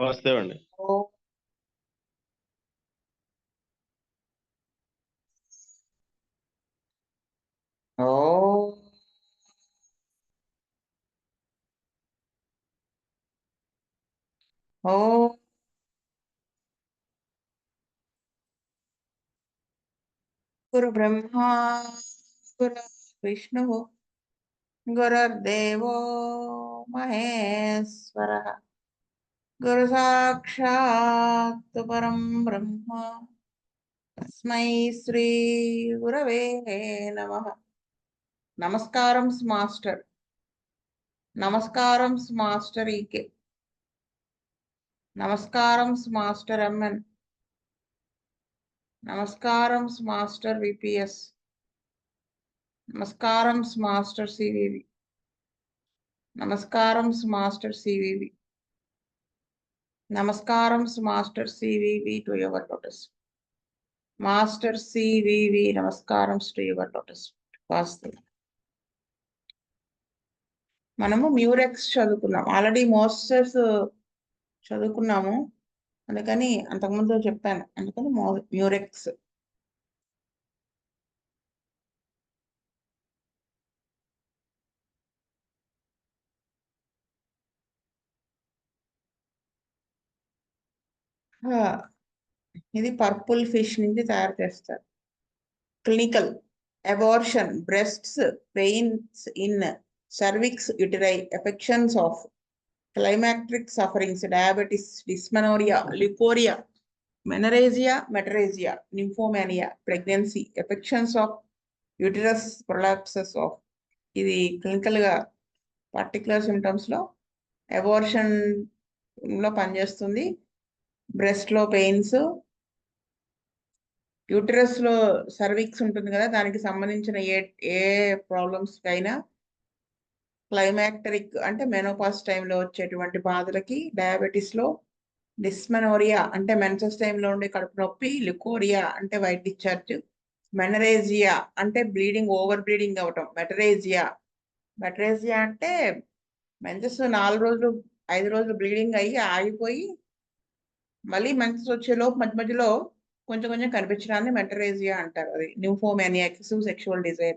వస్తాయండి. ఓ ఓ ఓ గురు బ్రహ్మా గురు విష్ణు గురుర్దేవో మహేశ్వర గురు సాక్షాత్ పరం బ్రహ్మ తస్మై శ్రీ గురవే నమః. నమస్కారం మాస్టర్. నమస్కారం మాస్టర్ ఈకే. నమస్కారం మాస్టర్ ఎంఎన్. నమస్కారం మాస్టర్ విపిఎస్. నమస్కారం మాస్టర్ సివివి. నమస్కారం మాస్టర్ సివివి. నమస్కారం master CVV to your lotus. Master CVV నమస్కారం టు యువర్ లోటస్. వాస్తు మనము మ్యూరెక్స్ చదువుకున్నాం ఆల్రెడీ. మోస్టర్స్ చదువుకున్నాము, అందుకని అంతకుముందు చెప్పాను, అందుకని మ్యూరెక్స్. ఇది పర్పుల్ ఫిష్ నుంచి తయారు చేస్తారు. Clinical abortion, breasts, pains in cervix uteri, affections of climacteric sufferings, diabetes, dysmenorrhoea, leucorrhoea, menorrhagia, metrorrhagia, nymphomania, pregnancy, affections of uterus, prolapses of. ఇది క్లినికల్ గా పర్టికులర్ సిమ్టమ్స్ లో అబార్షన్ లో పనిచేస్తుంది. బ్రెస్ట్ లో పెయిన్స్, యూటరస్ లో సర్విక్స్ ఉంటుంది కదా, దానికి సంబంధించిన ఏ ప్రాబ్లమ్స్ అయినా, క్లైమాక్టరిక్ అంటే మెనోపాస్ టైంలో వచ్చేటువంటి బాధలకి, డయాబెటీస్ లో, డిస్మెనోరియా అంటే మెన్సెస్ టైంలో ఉండే కడుపు నొప్పి, లికోరియా అంటే వైట్ డిశ్చార్జ్, మెనరేజియా అంటే బ్లీడింగ్, ఓవర్ బ్లీడింగ్ అవటం, మెటరేజియా అంటే మెన్సెస్ 4 రోజులు 5 రోజులు బ్లీడింగ్ అయ్యి ఆగిపోయి మళ్ళీ మెన్సెస్ వచ్చే లోపు మధ్య మధ్యలో కొంచెం కొంచెం కనిపించడాన్ని మెటరేజియా అంటారు. అది న్యూఫోమానియా, ఎక్సెసివ్ సెక్షువల్ డిజైర్,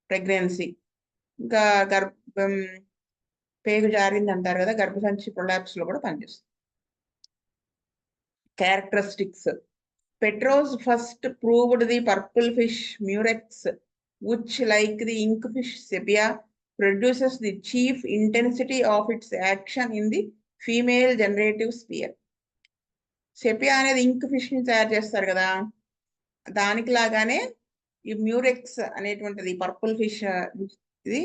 ప్రెగ్నెన్సీ. ఇంకా గర్భం పేగు జారింది అంటారు కదా, గర్భసంచి ప్రొలాప్స్ లో కూడా పనిచేస్తుంది. Characteristics. Petrose first proved the purple fish murex, which, like the ink fish sepia, produces the chief intensity of its action in the female generative sphere. Sepia అనేది ఇంక్ ఫిష్ ని తయారు చేస్తారు కదా, దానికి లాగానే ఈ మ్యూరెక్స్ అనేటువంటిది పర్పుల్ ఫిష్, ఇది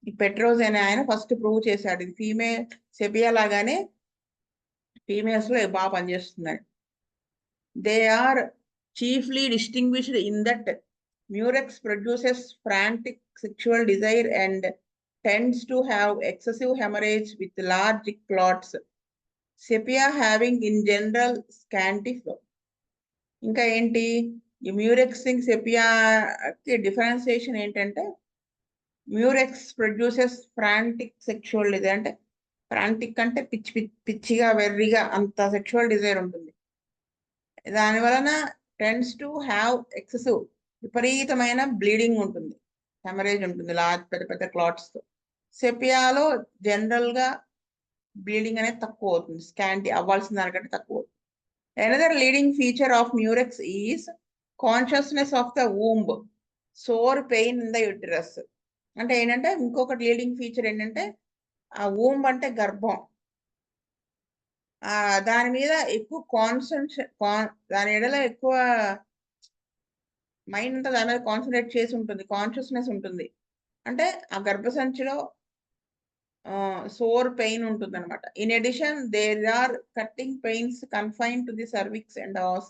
ఈ పెట్రోజ్ అనే ఆయన ఫస్ట్ ప్రూవ్ చేశాడు. ఇది ఫీమేల్ సెపియా లాగానే ఫీమేల్స్ లో బాగా పనిచేస్తున్నాడు. They are chiefly distinguished in that murex produces frantic sexual desire and tends to have excessive hemorrhage with large clots. Sepia having in general scanty flow. ఇంకా ఏంటి ఈ మ్యూరెక్స్ సెపియాకి differentiation ఏంటంటే, మ్యూరెక్స్ ప్రొడ్యూసెస్ ఫ్రాంటిక్ సెక్షువల్ డిజైర్. అంటే ఫ్రాంటిక్ అంటే పిచ్చిగా వెర్రిగా అంత సెక్షువల్ డిజైర్ ఉంటుంది. దాని వలన టెండ్స్ టు హ్యావ్ ఎక్సెసివ్, విపరీతమైన బ్లీడింగ్ ఉంటుంది, హెమరేజ్ ఉంటుంది, పెద్ద పెద్ద క్లాట్స్ తో. సెపియాలో జనరల్ గా బ్లీడింగ్ అనేది తక్కువ అవుతుంది, స్కాంటీ అవ్వాల్సిన దానికంటే తక్కువ అవుతుంది. Another leading feature of murex is consciousness of the womb, sore pain in the uterus. అంటే ఏంటంటే ఇంకొకటి లీడింగ్ ఫీచర్ ఏంటంటే, ఆ womb అంటే గర్భం, దాని మీద ఎక్కువ దాని ఎడల ఎక్కువ మైండ్ అంతా దాని మీద కాన్సన్ట్రేట్ చేసి ఉంటుంది, కాన్షియస్నెస్ ఉంటుంది. అంటే ఆ గర్భసంచిలో సోర్ పెయిన్ ఉంటుంది అనమాట. In addition there are cutting pains confined to the cervix and os.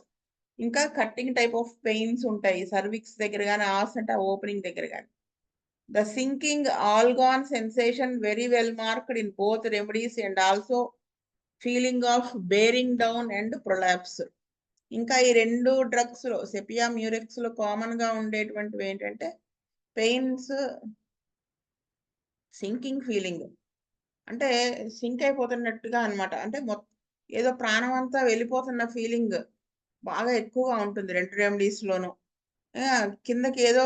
ఇంకా కట్టింగ్ టైప్ ఆఫ్ పెయిన్స్ ఉంటాయి సర్విక్స్ దగ్గర కానీ, ఆస్ అంటే ఓపెనింగ్ దగ్గర కానీ. The sinking all gone sensation very well marked in both remedies and also feeling of bearing down and prolapse. ఇంకా ఈ 2 drugs లో, సెపియా మ్యూరెక్స్ లో కామన్ గా ఉండేటువంటివి ఏంటంటే పెయిన్స్, సింకింగ్ ఫీలింగ్ అంటే సింక్ అయిపోతున్నట్టుగా అనమాట. అంటే ఏదో ప్రాణం అంతా వెళ్ళిపోతున్న ఫీలింగ్ బాగా ఎక్కువగా ఉంటుంది 2 రెమెడీస్‌లోను. కిందకి ఏదో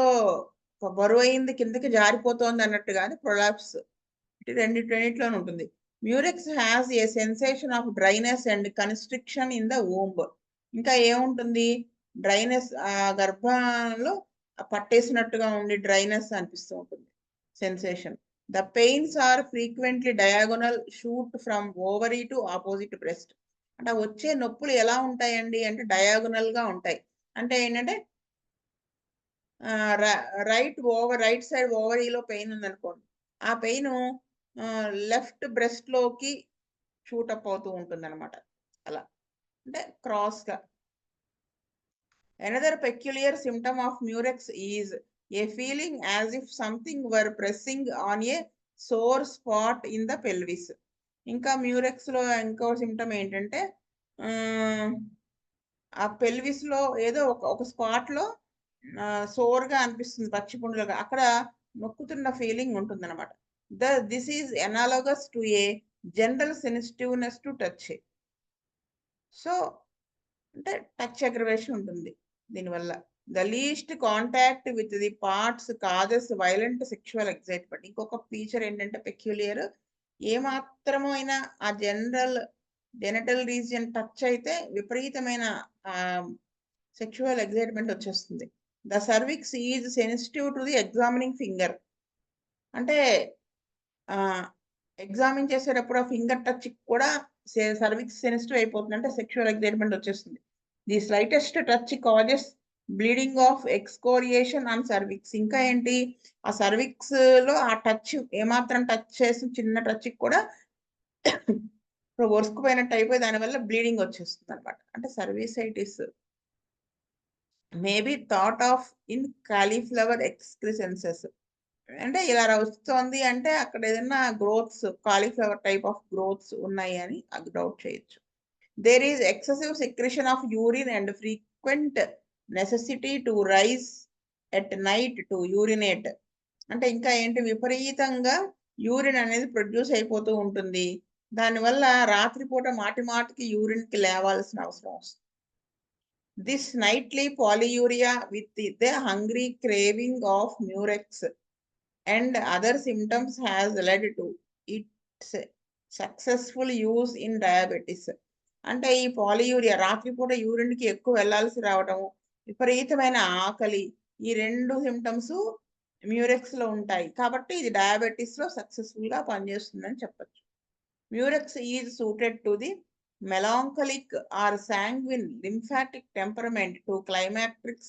ఒక బరువయింది కిందకి జారిపోతోంది అన్నట్టుగా అది ప్రొలాప్స్. రెండిట్లోనూ ఉంటుంది. Murex has a sensation of dryness and constriction in the womb. ఇంకా ఏముంటుంది? డ్రైనెస్ గర్భంలో పట్టేసినట్టుగా ఉండి డ్రైనెస్ అనిపిస్తూ ఉంటుంది. Sensation. The pains are frequently diagonal shoot from ovary to opposite breast. అంటే వచ్చే నొప్పులు ఎలా ఉంటాయండి అంటే డయాగోనల్‌గా ఉంటాయి. అంటే ఏంటంటే ఆహ్, ర రైట్ సైడ్ ఓవరీలో పెయిన్ ఉందనుకోండి. ఆ పెయిను లెఫ్ట్ బ్రెస్ట్‌లోకి షూట్ అప్ అవుతూ ఉంటుందన్నమాట. అలా. అంటే క్రాస్‌గా. Another peculiar symptom of murex is a feeling as if something were pressing on a sore spot in the pelvis. ఇంకా మ్యూరెక్స్‌లో ఇంకో సింప్టమ్ ఏంటంటే ఆహ్, ఆ పెల్విస్‌లో ఏదో ఒక స్పాట్‌లో సోర్‌గా అనిపిస్తుంది పచ్చిపుండులాగా. అక్కడ నొక్కుతున్న ఫీలింగ్ ఉంటుందన్నమాట. This is analogous to a general sensitiveness to touch. So అంటే టచ్ అగ్రవేషన్ ఉంటుంది దీనివల్ల. The least contact with the parts causes violent sexual excitement. ఇంకొక ఫీచర్ ఏంటంటే పెక్యులియర్ ఏమాత్రమైనా ఆ జెనిటల్ రీజియన్ టచ్ అయితే విపరీతమైన ఆహ్, సెక్షువల్ ఎక్సైట్‌మెంట్ వచ్చేస్తుంది. The cervix is sensitive to the examining finger. అంటే ఆహ్, ఎగ్జామిన్ చేసేటప్పుడు ఆ ఫింగర్ టచ్‌కి కూడా సర్విక్స్ సెన్సిటివ్ అయిపోతుంది. అంటే సెక్షువల్ ఎక్సైట్‌మెంట్ వచ్చేస్తుంది. The slightest touch causes bleeding of ఎక్స్కోరియేషన్ on cervix. ఇంకా ఏంటి ఆ సర్విక్స్‌లో ఆ టచ్ ఏమాత్రం టచ్ చేసి చిన్న టచ్‌కి కూడా ఒరుసుకుపోయినట్టు అయిపోయి దానివల్ల బ్లీడింగ్ వచ్చేస్తుందన్నమాట. అంటే cervicitis may be thought of in cauliflower excrescences. అంటే ఇలా వస్తోంది అంటే అక్కడ ఏదన్నా growths cauliflower type of growths ఉన్నాయి అని అది డౌట్ చేయొచ్చు. There is excessive secretion of urine and frequent necessity to rise at night to urinate. అంటే ఇంకా ఏంటి విపరీతంగా యూరిన్ అనేది ప్రొడ్యూస్ అయిపోతూ ఉంటుంది. దానివల్ల రాత్రిపూట మాటి మాటికి యూరిన్‌కి లేవాల్సిన అవసరం వస్తుంది. This nightly polyuria with the hungry craving of murex and other symptoms has led to its successful use in diabetes. అంటే ఈ పాలియూరియా రాత్రిపూట యూరిన్‌కి ఎక్కువ వెళ్ళాల్సి రావటం, విపరీతమైన ఆకలి ఈ 2 సింప్టమ్స్ మ్యూరెక్స్‌లో ఉంటాయి. కాబట్టి ఇది డయాబెటిస్‌లో సక్సెస్‌ఫుల్‌గా పనిచేస్తుందని చెప్పొచ్చు. Murex is suited to the melancholic or sanguine lymphatic temperament to climacteric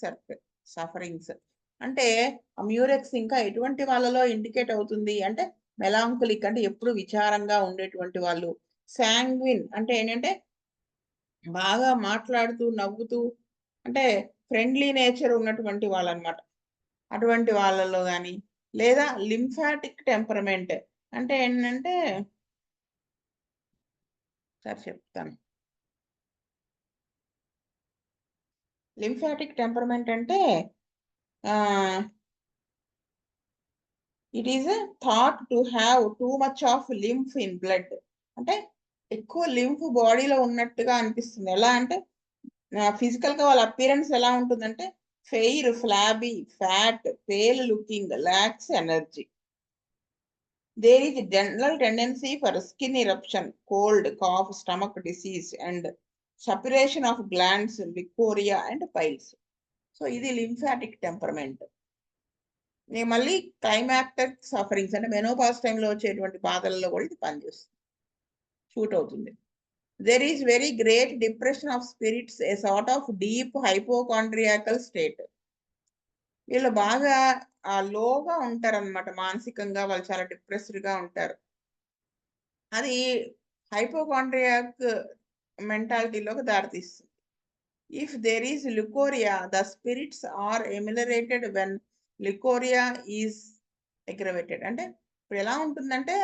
sufferings. అంటే ఆ మ్యూరెక్స్ ఇంకా ఎటువంటి వాళ్ళలో ఇండికేట్ అవుతుంది అంటే మెలాంకోలిక్ అంటే ఎప్పుడు విచారంగా ఉండేటువంటి వాళ్ళు. సాంగ్విన్ అంటే ఏంటంటే బాగా మాట్లాడుతూ, నవ్వుతూ అంటే ఫ్రెండ్లీ నేచర్ ఉన్నటువంటి వాళ్ళనమాట. అటువంటి వాళ్ళలో గాని లేదా లింఫాటిక్ టెంపరమెంట్ అంటే ఏంటంటే సరే చెప్తాను. లింఫాటిక్ టెంపరమెంట్ అంటే ఆహ్, it is thought to have too much of lymph in blood. అంటే ఎక్కువ లింఫ్ బాడీలో ఉన్నట్టుగా అనిపిస్తుంది. ఎలా అంటే ఫిజికల్‌గా వాళ్ళ అపియరెన్స్ ఎలా ఉంటుందంటే fair, flabby, fat, pale looking, lacks energy. There is general tendency for skin eruption, cold, cough, stomach disease and suppuration of glands, leucorrhoea and piles. So ఇది లింఫాటిక్ టెంపరమెంట్. మళ్ళీ క్లైమాక్టిక్ సఫరింగ్స్ అంటే menopause టైమ్‌లో వచ్చేటువంటి బాధల్లో కూడా ఇది పనిచేస్తుంది. Shoot అవుతుంది. There is very great depression of spirits, a sort of deep hypochondriacal state. వీళ్ళు బాగా లోగా ఉంటారనమాట. మానసికంగా వాళ్ళు చాలా డిప్రెస్డ్‌గా ఉంటారు. అది హైపోకాండ్రియాక్ మెంటాలిటీలోకి దారితీస్తుంది. If there is leucorrhoea, the spirits are ameliorated when leucorrhoea is aggravated. అంటే ఇప్పుడు ఎలా ఉంటుందంటే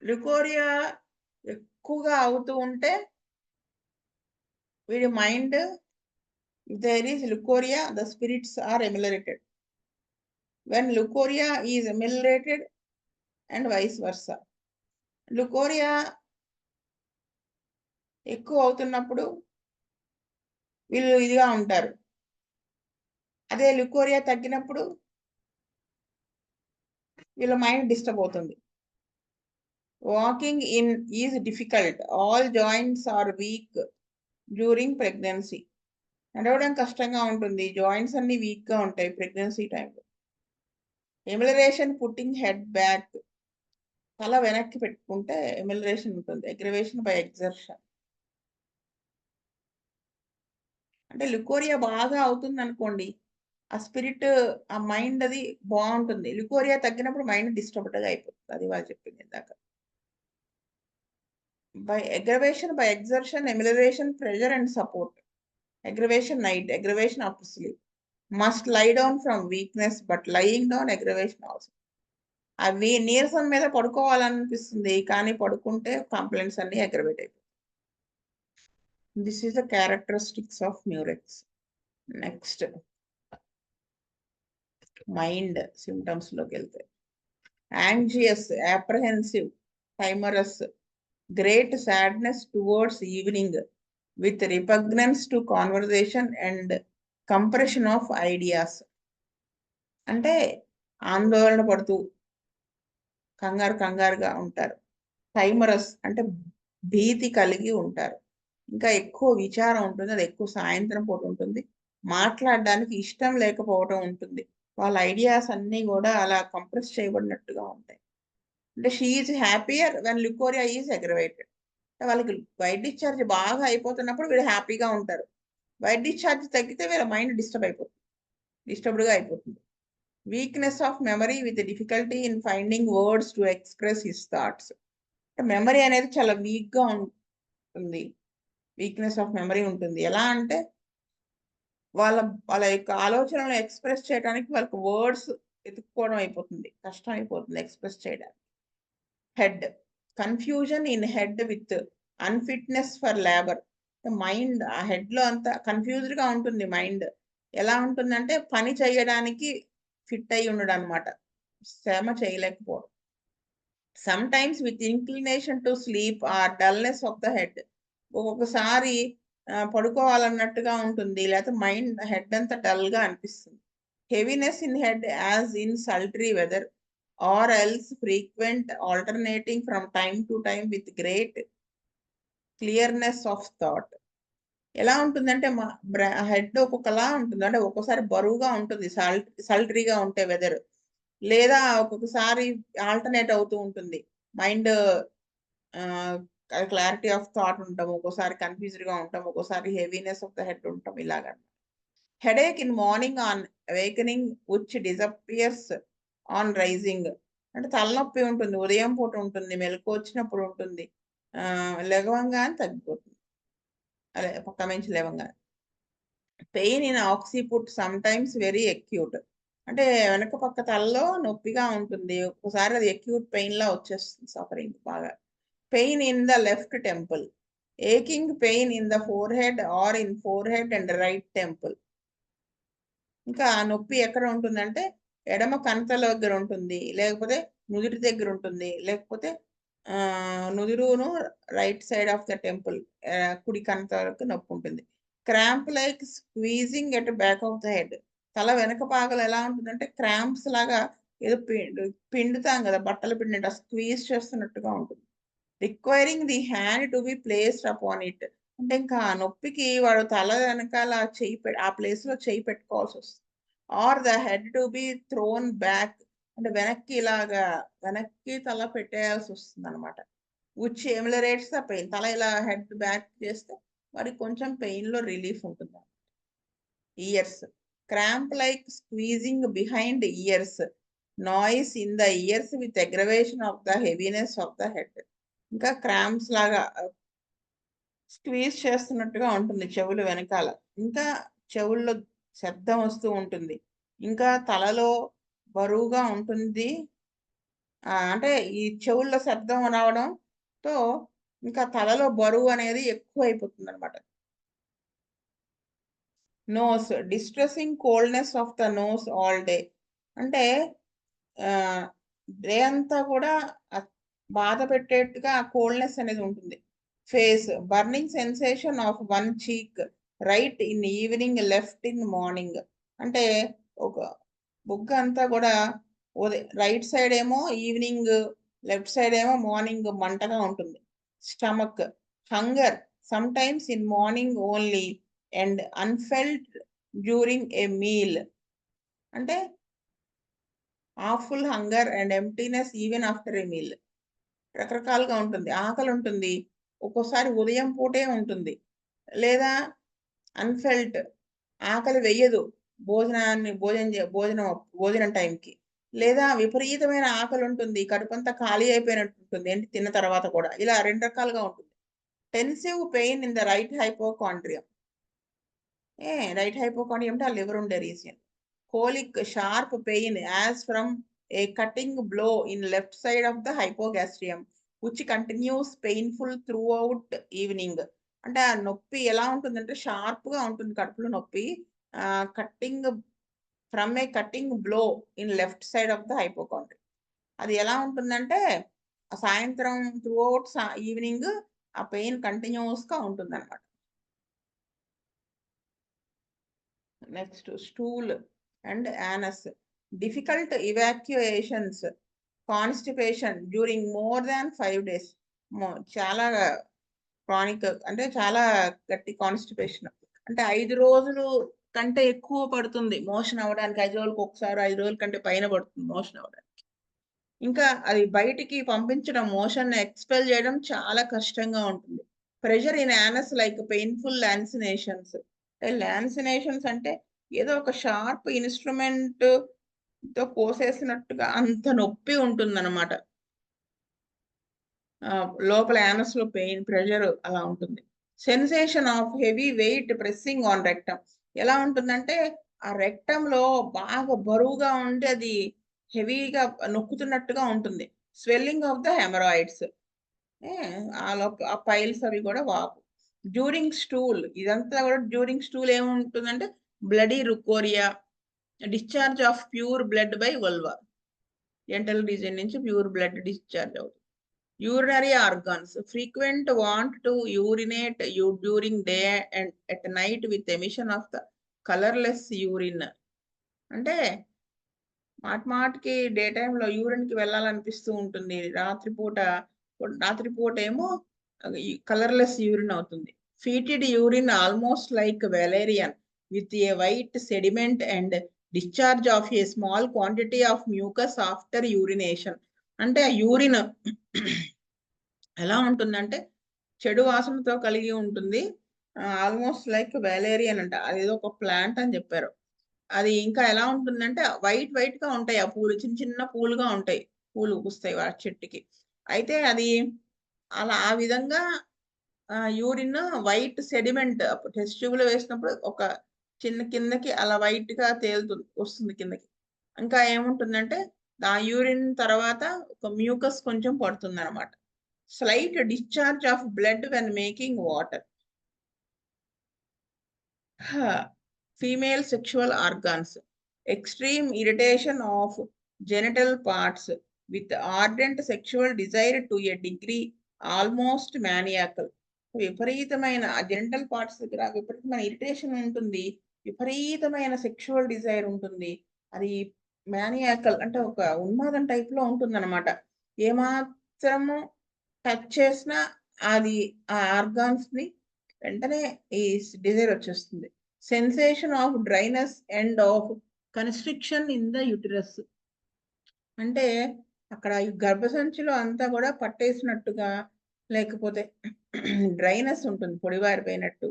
లుకోరియా ఎక్కువగా అవుతూ ఉంటే వీడి mind there is leucorrhoea, the spirits are ameliorated. When leucorrhoea is ameliorated and vice versa. Leucorrhoea ఎక్కువ అవుతున్నప్పుడు వీళ్ళు ఇదిగా ఉంటారు. అదే లుకోరియా తగ్గినప్పుడు వీళ్ళ మైండ్ డిస్టర్బ్ అవుతుంది. Walking in is difficult. All joints are weak during pregnancy. నడవడం కష్టంగా ఉంటుంది. జాయింట్స్ అన్ని వీక్ గా ఉంటాయి ప్రెగ్నెన్సీ టైంలో. ఎమిలరేషన్ పుట్టింగ్ హెడ్ బ్యాక్. తల వెనక్కి పెట్టుకుంటే ఎమిలరేషన్ ఉంటుంది. Aggravation by exertion. అంటే లుకోరియా బాగా అవుతుంది అనుకోండి, ఆ స్పిరిట్, ఆ మైండ్ అది బాగుంటుంది. లుకోరియా తగ్గినప్పుడు మైండ్ డిస్టర్బ్డ్గా అయిపోతుంది. అది వాళ్ళు చెప్పింది ఇందాక. By aggravation by exertion, amelioration, pressure and support. Aggravation night, aggravation after sleep. Must lie down from weakness, but lying down aggravation also. అవి నీరసం మీద పడుకోవాలనిపిస్తుంది, కానీ పడుకుంటే కంప్లైంట్స్ అన్ని అగ్రవేట్ అయిపోతాయి. This is the characteristics of murex. Next mind symptoms లోకి వెళ్తే anxious, apprehensive, timorous, great sadness towards evening with repugnance to conversation and compression of ideas. అంటే ఆందోళన పడుతూ కంగారుగా ఉంటారు. టైమరస్ అంటే భీతి కలిగి ఉంటారు. ఇంకా ఎక్కువ విచారం ఉంటుంది. అది ఎక్కువ సాయంత్రం పూట ఉంటుంది. మాట్లాడడానికి ఇష్టం లేకపోవడం ఉంటుంది. వాళ్ళ ఐడియాస్ అన్నీ కూడా అలా కంప్రెస్ చేయబడినట్టుగా ఉంటాయి. అంటే she is happier when leucorrhoea is aggravated. వాళ్ళకి వైట్ డిశ్చార్జ్ బాగా అయిపోతున్నప్పుడు వీళ్ళు హ్యాపీగా ఉంటారు. వైట్ డిశ్చార్జ్ తగ్గితే వీళ్ళ మైండ్ డిస్టర్బ్డ్గా అయిపోతుంది. Weakness of memory with difficulty in finding words to express his thoughts. Memory అనేది చాలా వీక్గా ఉంటుంది. వీక్నెస్ ఆఫ్ మెమరీ ఉంటుంది. ఎలా అంటే వాళ్ళ వాళ్ళ యొక్క ఆలోచనలు ఎక్స్ప్రెస్ చేయడానికి వాళ్ళకి వర్డ్స్ ఎత్తుక్కోవడం అయిపోతుంది. కష్టం అయిపోతుంది ఎక్స్ప్రెస్ చేయడానికి. Head confusion in head with unfitness for labour. Mind ఆ హెడ్ లో అంతా కన్ఫ్యూజ్డ్ గా ఉంటుంది. మైండ్ ఎలా ఉంటుందంటే పని చేయడానికి ఫిట్ అయి ఉండడం అనమాట, శ్రమ చేయలేకపోవడం. Sometimes with inclination to sleep or dullness of the head. ఒక్కొక్కసారి పడుకోవాలన్నట్టుగా ఉంటుంది, లేకపోతే మైండ్ హెడ్ అంతా డల్ గా అనిపిస్తుంది. Heaviness in head as in sultry weather or else frequent alternating from time to time with great clearness of thought. ఎలా ఉంటుందంటే మా హెడ్ ఒక్కొక్కలా ఉంటుంది. అంటే ఒక్కొక్కసారి బరువుగా ఉంటుంది సల్టరీగా ఉంటే వెదర్, లేదా ఒక్కొక్కసారి ఆల్టర్నేట్ అవుతూ ఉంటుంది. మైండ్ క్లారిటీ ఆఫ్ థాట్ ఉంటాం, ఒక్కోసారి కన్ఫ్యూజ్డ్ గా ఉంటాం, ఒక్కోసారి హెవీనెస్ ఆఫ్ ద హెడ్ ఉంటాం. ఇలాగా headache in morning on awakening which disappears on rising. అంటే తలనొప్పి ఉంటుంది, ఉదయం పూట ఉంటుంది, మెలకు వచ్చినప్పుడు ఉంటుంది, లెగవంగానే తగ్గిపోతుంది. అదే పక్క నుంచి లేవంగానే. Pain in occiput sometimes very acute. అంటే వెనక పక్క తలలో నొప్పిగా ఉంటుంది, ఒకసారి అది అక్యూట్ పెయిన్ లా వచ్చేస్తుంది, సఫరింగ్ బాగా. Pain in the left temple, aching pain in the forehead or in forehead and right temple. ఇంకా నొప్పి ఎక్కడ ఉంటుందంటే ఎడమ కణతల దగ్గర ఉంటుంది, లేకపోతే నుదుటి దగ్గర ఉంటుంది, లేకపోతే నుదురును right side of the temple, కుడి కణతలకు నొప్పి ఉంటుంది. Cramp like squeezing at back of the head. తల వెనక భాగం ఎలా ఉంటుందంటే క్రాంప్స్ లాగా, ఏదో పిండుతాం కదా బట్టలు పిండినట్టు, స్క్వీజ్ చేస్తున్నట్టుగా ఉంటుంది. Requiring the hand to be placed upon it. అంటే ఇంకా ఆ నొప్పికి వాడు తల వెనకాల ఆ ప్లేస్ లో చేయి పెట్టుకోవాల్సి వస్తుంది. Or the head to be thrown back. అంటే వెనక్కి తల పెట్టేయాల్సి వస్తుంది అనమాట. Which ameliorates the pain. తల ఇలా హెడ్ బ్యాక్ చేస్తే వాడికి కొంచెం పెయిన్ లో రిలీఫ్ ఉంటుంది. Years cramp like squeezing behind years, noise in the years with aggravation of the heaviness of the head. ఇంకా క్రాంప్స్ లాగా స్క్వీజ్ చేస్తున్నట్టుగా ఉంటుంది చెవులు వెనకాల. ఇంకా చెవుల్లో శబ్దం వస్తూ ఉంటుంది, ఇంకా తలలో బరువుగా ఉంటుంది. అంటే ఈ చెవుల్లో శబ్దం రావడంతో ఇంకా తలలో బరువు అనేది ఎక్కువ అయిపోతుంది అనమాట. Nose distressing coldness of the nose all day. అంటే డే అంతా కూడా బాధ పెట్టేట్టుగా కోల్డ్నెస్ అనేది ఉంటుంది. Face burning sensation of one cheek right in evening left in morning. అంటే ఒక బుగ్గ అంతా కూడా రైట్ సైడ్ ఏమో ఈవినింగ్, లెఫ్ట్ సైడ్ ఏమో మార్నింగ్ మంటగా ఉంటుంది. Stomach hunger sometimes in morning only and unfelt during a meal. అంటే awful hunger and emptiness even after a meal. రకరకాలుగా ఉంటుంది. ఆకలి ఉంటుంది. ఒక్కోసారి ఉదయం పూటే ఉంటుంది. లేదా అన్‌ఫెల్ట్ ఆకలి వెయ్యదు. భోజనం టైంకి. లేదా విపరీతమైన ఆకలి ఉంటుంది. కడుపంతా ఖాళీ అయిపోయినట్టు ఉంటుంది. ఏంటి తిన్న తర్వాత కూడా. ఇలా 2 రకాలుగా ఉంటుంది. Tensive pain in the right hypochondrium. Right hypochondrium అంటే ఆ లివర్ ఉండే region. Colic sharp pain as from a cutting blow in left side of the hypogastrium which continues painful throughout evening. అంటే ఆ నొప్పి ఎలా ఉంటుందంటే షార్ప్‌గా ఉంటుంది కడుపులో నొప్పి. Cutting from a cutting blow in left side of the hypochondrium. అది ఎలా ఉంటుందంటే సాయంత్రం త్రూ అవుట్ ఈవినింగ్ ఆ పెయిన్ కంటిన్యూయస్‌గా ఉంటుందన్నమాట. Next stool and anus. Difficult evacuations, constipation during more than 5 days. చాలా క్రానిక్ అంటే చాలా గట్టి కాన్‌స్టిపేషన్. అంటే 5 రోజులు కంటే ఎక్కువ పడుతుంది మోషన్ అవ్వడానికి. 5 రోజులకి ఒకసారి, 5 రోజుల కంటే పైన పడుతుంది మోషన్ అవ్వడానికి. ఇంకా అది బయటికి పంపించడం, మోషన్‌ని ఎక్స్‌పెల్ చేయడం చాలా కష్టంగా ఉంటుంది. Pressure in anus like painful lancinations. Lancinations అంటే ఏదో ఒక షార్ప్ ఇన్‌స్ట్రుమెంట్‌తో కోసేసినట్టుగా అంత నొప్పి ఉంటుందన్నమాట. లోపల యానస్‌లో పెయిన్, ప్రెషర్ అలా ఉంటుంది. Sensation of heavy weight pressing on rectum. ఎలా ఉంటుందంటే ఆ రెక్టమ్‌లో బాగా బరువుగా ఉండి అది హెవీగా నొక్కుతున్నట్టుగా ఉంటుంది. Swelling of the haemorrhoids. ఏ ఆ పైల్స్ అవి కూడా వాపు. డ్యూరింగ్ స్టూల్ ఇదంతా కూడా డ్యూరింగ్ స్టూల్ ఏముంటుందంటే bloody leucorrhoea, discharge of pure blood by vulva. ఎంటల్ రీజియన్ నుంచి ప్యూర్ బ్లడ్ డిశ్చార్జ్ అవుతుంది. Urinary organs. Frequent want to urinate during day and at night with emission of the colorless urine. అంటే మాటిమాటికి day టైమ్‌లో యూరిన్‌కి వెళ్ళాలనిపిస్తూ ఉంటుంది. రాత్రిపూట ఏమో కలర్‌లెస్ యూరిన్ అవుతుంది. Fetid urine almost like valerian with a white sediment and discharge of a small quantity of mucus after urination. అంటే ఆ urine ఎలా ఉంటుందంటే చెడు వాసనతో కలిగి ఉంటుంది. ఆల్మోస్ట్ లైక్ వేలేరియన్ అంట. అదేదో ఒక ప్లాంట్ అని చెప్పారు. అది ఇంకా ఎలా ఉంటుందంటే వైట్‌గా ఉంటాయి. ఆ పూలు చిన్న చిన్న పూలుగా ఉంటాయి. పూలు పూస్తాయి ఆ చెట్టుకి. అయితే అది ఆ విధంగా యూరిన్ వైట్ సెడిమెంట్ టెస్ట్ ట్యూబ్‌లో వేసినప్పుడు ఒక చిన్న కిందకి అలా వైట్‌గా వస్తుంది కిందకి. ఇంకా ఏముంటుందంటే ఆ యూరిన్ తర్వాత ఒక మ్యూకస్ కొంచెం పడుతుందనమాట. Slight discharge of blood when making water. Female sexual organs. Extreme irritation of genital parts with ardent sexual desire to a degree almost maniacal. విపరీతమైన జెనిటల్ పార్ట్స్ దగ్గర విపరీతమైన ఇరిటేషన్ ఉంటుంది. విపరీతమైన సెక్షువల్ డిజైర్ ఉంటుంది. అది మానియాకల్ అంటే ఒక ఉన్మాదం టైప్‌లో ఉంటుందన్నమాట. ఏమాత్రము టచ్ చేసినా అది ఆ ఆర్గాన్స్‌ని వెంటనే ఈ డిజైర్ వచ్చేస్తుంది. Sensation of dryness and of constriction in the uterus. అంటే అక్కడ ఈ గర్భసంచిలో అంతా కూడా పట్టేసినట్టుగా లేకపోతే డ్రైనెస్ ఉంటుంది పొడిబారిపోయినట్టు.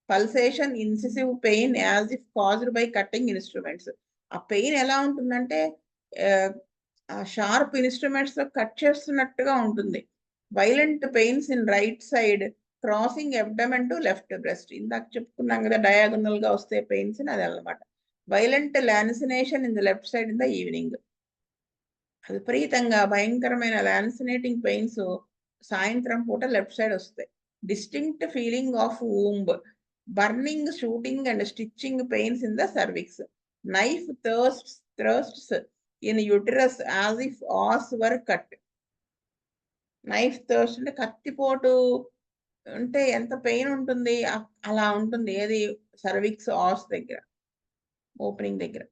Pulsation, incisive pain as if caused by cutting instruments. ఆ పెయిన్ ఎలా ఉంటుందంటే ఆహ్, ఆ షార్ప్ ఇన్‌స్ట్రుమెంట్స్‌తో కట్ చేస్తున్నట్టుగా ఉంటుంది. Violent pains in right side crossing abdomen to left breast. ఇందాక చెప్పుకున్నాం కదా! డయాగోనల్‌గా వస్తే పెయిన్స్ అని అదనమాట. Violent lancination in the left side in the evening. విపరీతంగా భయంకరమైన లాన్సినేటింగ్ పెయిన్స్ సాయంత్రం పూట లెఫ్ట్ సైడ్ వస్తాయి. Distinct feeling of womb. Burning, shooting and stitching pains in the cervix. Knife thrusts in uterus as if os were cut. Knife thrust అంటే కత్తిపోటు అంటే ఎంత pain ఉంటుంది అలా ఉంటుంది. ఏది సర్విక్స్ ఆస్ దగ్గర, ఓపెనింగ్ దగ్గర.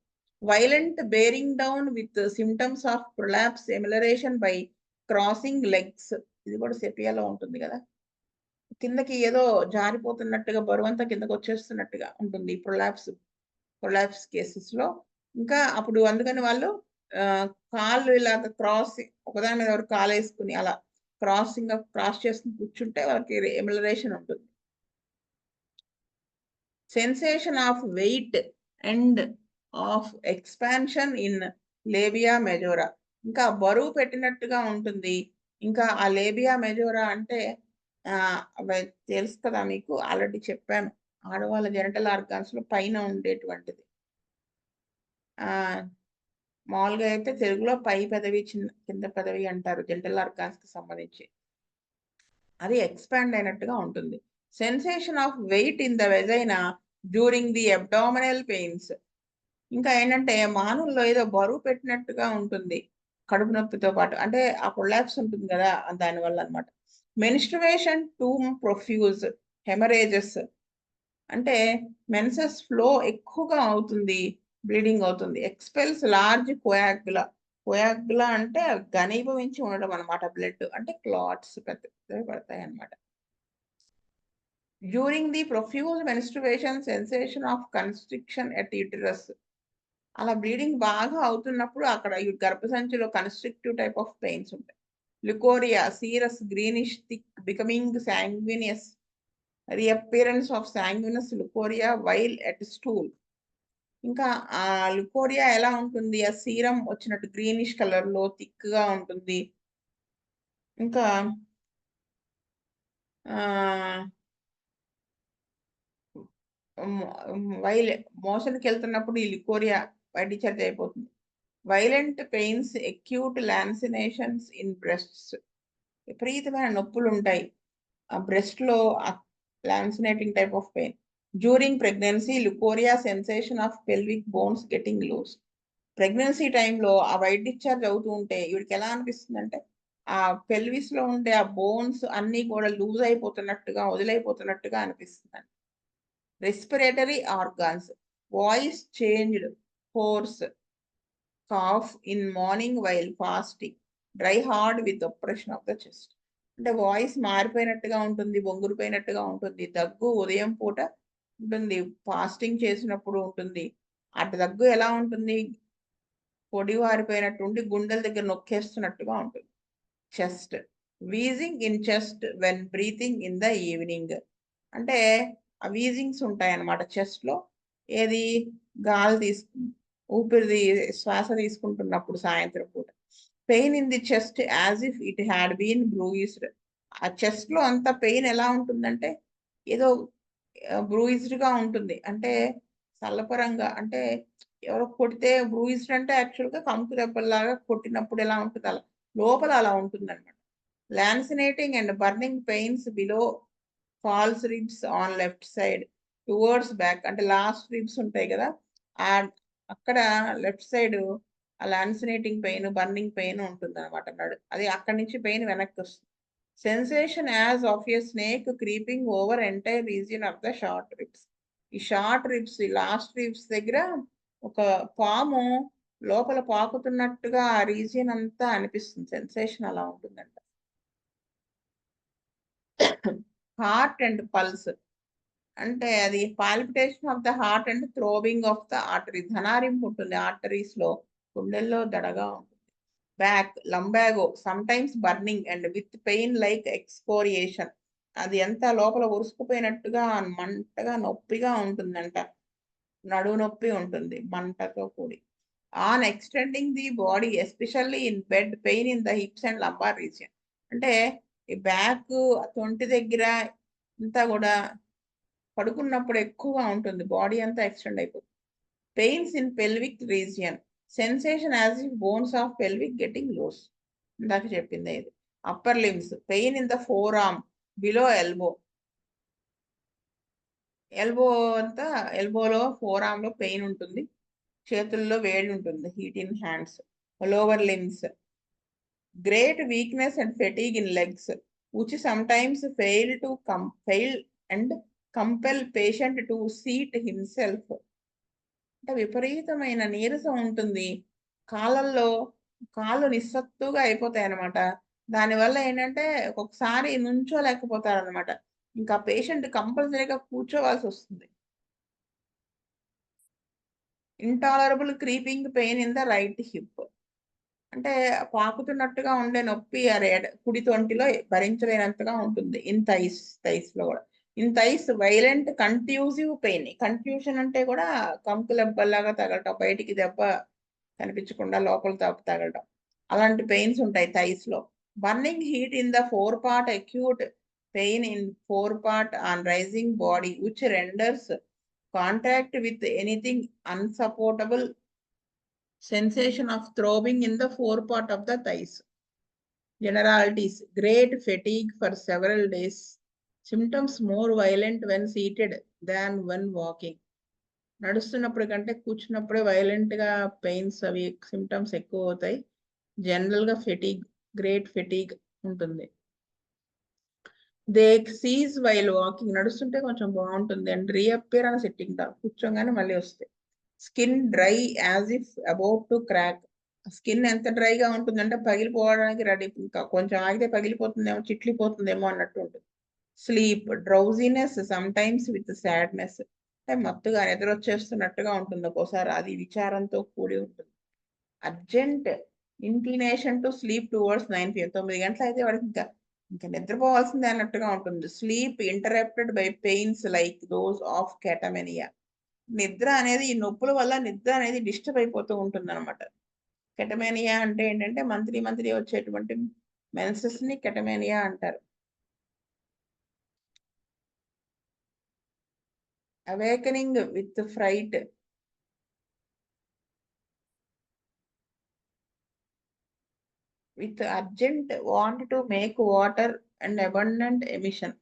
Violent bearing down with symptoms of prolapse amelioration by crossing legs. ఇది కూడా సెపియాలో ఉంటుంది కదా. కిందకి ఏదో జారిపోతున్నట్టుగా బరువంతా కిందకి వచ్చేస్తున్నట్టుగా ఉంటుంది ప్రొలాప్స్ కేసెస్ లో. ఇంకా అప్పుడు అందుకని వాళ్ళు కాళ్ళు ఇలాగ ఒకదాని మీద ఎవరు కాలు వేసుకుని అలా క్రాస్ చేసుకుని కూర్చుంటే వాళ్ళకి ఎమిలరేషన్ ఉంటుంది. Sensation of weight and of expansion in labia majora. ఇంకా బరువు పెట్టినట్టుగా ఉంటుంది. ఇంకా ఆ లేబియా మెజోరా అంటే తెలుసు కదా మీకు, ఆల్రెడీ చెప్పాను. ఆడవాళ్ళ జెనిటల్ ఆర్గాన్స్ లో పైన ఉండేటువంటిది. మామూలుగా అయితే తెలుగులో పై పెదవి కింద పెదవి అంటారు జెనిటల్ ఆర్గాన్స్ కి సంబంధించి. అది ఎక్స్పాండ్ అయినట్టుగా ఉంటుంది. Sensation of wait in the vagina during the abdominal pains. ఇంకా ఏంటంటే మానవుల్లో ఏదో బరువు పెట్టినట్టుగా ఉంటుంది కడుపు నొప్పితో పాటు. అంటే ఆ ప్రొలాప్స్ ఉంటుంది కదా, దానివల్ల అనమాట. మెన్స్ట్రువేషన్ టూ ప్రొఫ్యూజ్ హెమరేజెస్ అంటే మెన్సెస్ ఫ్లో ఎక్కువగా అవుతుంది, బ్లీడింగ్ అవుతుంది. ఎక్స్పెల్స్ లార్జ్ కోయాగ్యులా అంటే ఘనీభవించి ఉండడం అనమాట. బ్లడ్ అంటే క్లాట్స్ పెద్ద పడతాయి అనమాట. During the profuse menstruation sensation of constriction at uterus. అలా బ్లీడింగ్ బాగా అవుతున్నప్పుడు అక్కడ గర్భసంచిలో కన్స్ట్రిక్టివ్ టైప్ ఆఫ్ పెయిన్స్ ఉంటాయి. Leucorrhoea serous greenish thick becoming sanguineous reappearance of sanguineous leucorrhoea while at stool. ఇంకా ఆ లుకోరియా ఎలా ఉంటుంది, ఆ సీరం వచ్చినట్టు గ్రీనిష్ కలర్ లో థిక్ గా ఉంటుంది. ఇంకా మోషన్కి వెళ్తున్నప్పుడు ఈ లికోరియా బయట డిశ్చార్జ్ అయిపోతుంది. Violent pains acute lancinations in breasts. విపరీతమైన నొప్పులు ఉంటాయి ఆ బ్రెస్ట్ లో, lancinating type of pain. During pregnancy leucorrhoea sensation of pelvic bones getting loose. Pregnancy టైంలో ఆ వైట్ డిశ్చార్జ్ అవుతూ ఉంటే వీడికి ఎలా అనిపిస్తుంది అంటే ఆ పెల్విస్ లో ఉండే ఆ బోన్స్ అన్ని కూడా లూజ్ అయిపోతున్నట్టుగా, వదిలైపోతున్నట్టుగా అనిపిస్తుంది. Respiratory organs voice changed, hoarse, cough in morning while fasting, dry hard with oppression of the chest. అంటే వాయిస్ మారిపోయినట్టుగా ఉంటుంది, బొంగురుపోయినట్టుగా ఉంటుంది. దగ్గు ఉదయం పూట ఉంటుంది, ఫాస్టింగ్ చేసినప్పుడు ఉంటుంది. అటు దగ్గు ఎలా ఉంటుంది, పొడి వారిపోయినట్టు ఉండి గుండెల దగ్గర నొక్కేస్తున్నట్టుగా ఉంటుంది. Chest wheezing in chest when breathing in the evening. అంటే ఆ వీజింగ్స్ ఉంటాయి అన్నమాట చెస్ట్ లో. ఏది గాలి ఊపిరిది శ్వాస తీసుకుంటున్నప్పుడు సాయంత్రం పూట. Pain in the chest as if it had been bruised. ఆ చెస్ట్ లో అంత పెయిన్ ఎలా ఉంటుందంటే ఏదో బ్రూయిస్డ్ గా ఉంటుంది. అంటే సల్లపరంగా, అంటే ఎవరో కొడితే బ్రూయిస్డ్ అంటే యాక్చువల్ గా కంపు దెబ్బలాగా కొట్టినప్పుడు ఎలా ఉంటుంది అలా లోపల అలా ఉంటుంది అనమాట. Lancinating and burning pains below false ribs on left side towards back. అంటే లాస్ట్ రిబ్స్ ఉంటాయి కదా, ఆ అక్కడ లెఫ్ట్ సైడ్ ఆ లాన్సినేటింగ్ పెయిన్, బర్నింగ్ పెయిన్ ఉంటుంది అనమాట. అది అక్కడి నుంచి పెయిన్ వెనక్కి వస్తుంది. Sensation as of a snake creeping over entire region of the short ribs. ఈ షార్ట్ రిబ్స్, ఈ లాస్ట్ రిబ్స్ దగ్గర ఒక పాము లోపల పాకుతున్నట్టుగా ఆ రీజియన్ అంతా అనిపిస్తుంది. సెన్సేషన్ అలా ఉంటుందంట. హార్ట్ అండ్ పల్స్ అంటే అది palpitation of the heart and throbbing of the artery. ధనారింపు ఉంటుంది ఆర్టరీస్ లో, గుండెల్లో దడగా ఉంటుంది. Back lumbago sometimes burning and with pain like excoriation. అది ఎంత లోపల ఉరుసుకుపోయినట్టుగా మంటగా నొప్పిగా ఉంటుందంట. నడు నొప్పి ఉంటుంది మంటతో కూడి. On extending the body especially in bed pain in the hips and lumbar region. అంటే ఈ బ్యాక్ తొంటి దగ్గర అంతా కూడా పడుకున్నప్పుడు ఎక్కువగా ఉంటుంది, బాడీ అంతా ఎక్స్టెండ్ అయిపోతుంది. Pains in pelvic region sensation as if bones of pelvic getting loose. ఇందాక చెప్పింది ఇది. Upper limbs pain in the forearm below elbow. Elbow అంతా, ఎల్బోలో ఫోర్ ఆర్మ్ లో పెయిన్ ఉంటుంది, చేతుల్లో వేడి ఉంటుంది, heat in hands. Lower limbs great weakness and fatigue in legs, which sometimes fail and compel patient to seat himself. అంటే విపరీతమైన నీరసం ఉంటుంది. కాళ్ళల్లో కాళ్ళు నిస్సత్తుగా అయిపోతాయి అనమాట. దానివల్ల ఏంటంటే ఒక్కొక్కసారి నుంచోలేకపోతారనమాట. ఇంకా పేషెంట్ కంపల్సరీగా కూర్చోవాల్సి వస్తుంది. Intolerable creeping pain in the right hip. అంటే పాకుతున్నట్టుగా ఉండే నొప్పి కుడి తొంటిలో భరించలేనంతగా ఉంటుంది. థైస్‌లో గూడా. Violent కంట్యూజివ్ pain. కన్‌ఫ్యూషన్ అంటే కూడా కంకులెబ్బల్లాగా తగలటం. బయటికి దెబ్బ కనిపించకుండా లోపల తగలటం. అలాంటి పెయిన్స్ ఉంటాయి థైస్‌లో. Burning heat in the fore part acute pain in fore part on rising body which renders contact with anything unsupportable sensation of throbbing in the forepart of the thighs. Generalities: great fatigue for several days. Symptoms more violent when seated than when walking. నడుస్తున్నప్పుడు కంటే కూర్చున్నప్పుడే వైలెంట్గా pains అవి symptoms ఎక్కువ అవుతాయి. జనరల్గా great fatigue ఉంటుంది. They seize while walking. నడుస్తుంటే కొంచెం బాగుంటుంది. అండ్ రీఅపియర్ అని సిట్టింగ్ కూర్చోగానే మళ్ళీ వస్తాయి. Skin dry as if about to crack. Skin ఎంత డ్రైగా ఉంటుందంటే పగిలిపోవడానికి రెడీ, ఇంకా కొంచెం ఆగితే పగిలిపోతుందేమో, చిట్లిపోతుందేమో అన్నట్టు ఉంటుంది. Sleep drowsiness some times with sadness. అంటే మత్తుగా నిద్ర వచ్చేస్తున్నట్టుగా ఉంటుంది ఒక్కోసారి, అది విచారంతో కూడి ఉంటుంది. Urgent inclination to sleep towards 9 PM. 9 గంటలు అయితే వాడికి ఇంకా నిద్రపోవాల్సిందే అన్నట్టుగా ఉంటుంది. Sleep interrupted by pains like those of catamenia. నిద్ర అనేది ఈ నొప్పుల వల్ల నిద్ర అనేది డిస్టర్బ్ అయిపోతూ ఉంటుంది అనమాట. కెటమేనియా అంటే ఏంటంటే మంత్లీ వచ్చేటువంటి మెన్సెస్ ని కెటమేనియా అంటారు. Awakening with fright. With urgent want to make water and abundant emission.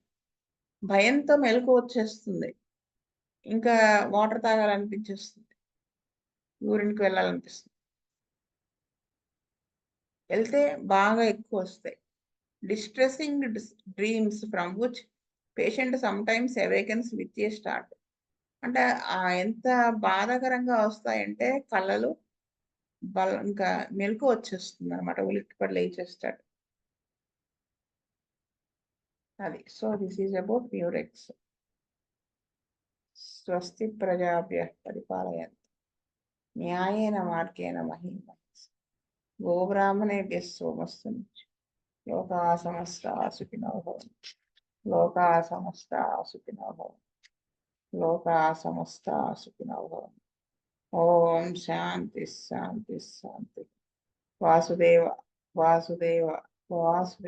భయంతో మెలకు వచ్చేస్తుంది, ఇంకా వాటర్ తాగాలనిపించేస్తుంది, యూరిన్కి వెళ్ళాలనిపిస్తుంది. వెళ్తే బాగా ఎక్కువ వస్తాయి. Distressing dreams from which patient sometimes awakens with a start. అంటే ఎంత బాధాకరంగా వస్తాయంటే కళ్ళలు ఇంకా మెలకు వచ్చేస్తుంది అనమాట, ఉలిక్కిపడి లేచేస్తాడు. అది. So this is about murex. స్వస్తి ప్రజాభ్యః పరిపాలయంతు న్యాయేన మార్గేణ మహీం మహీషాః. గోబ్రాహ్మణేభ్యః సోమస్తు నిత్యం. లోకాః సమస్తాః సుఖినో భవంతు. లోకాః సమస్తాః సుఖినో భవంతు. లోకాః సమస్తాః సుఖినో భవంతు. ఓం శాంతి శాంతి శాంతి. వాసుదేవ వాసుదేవ వాసుదేవ.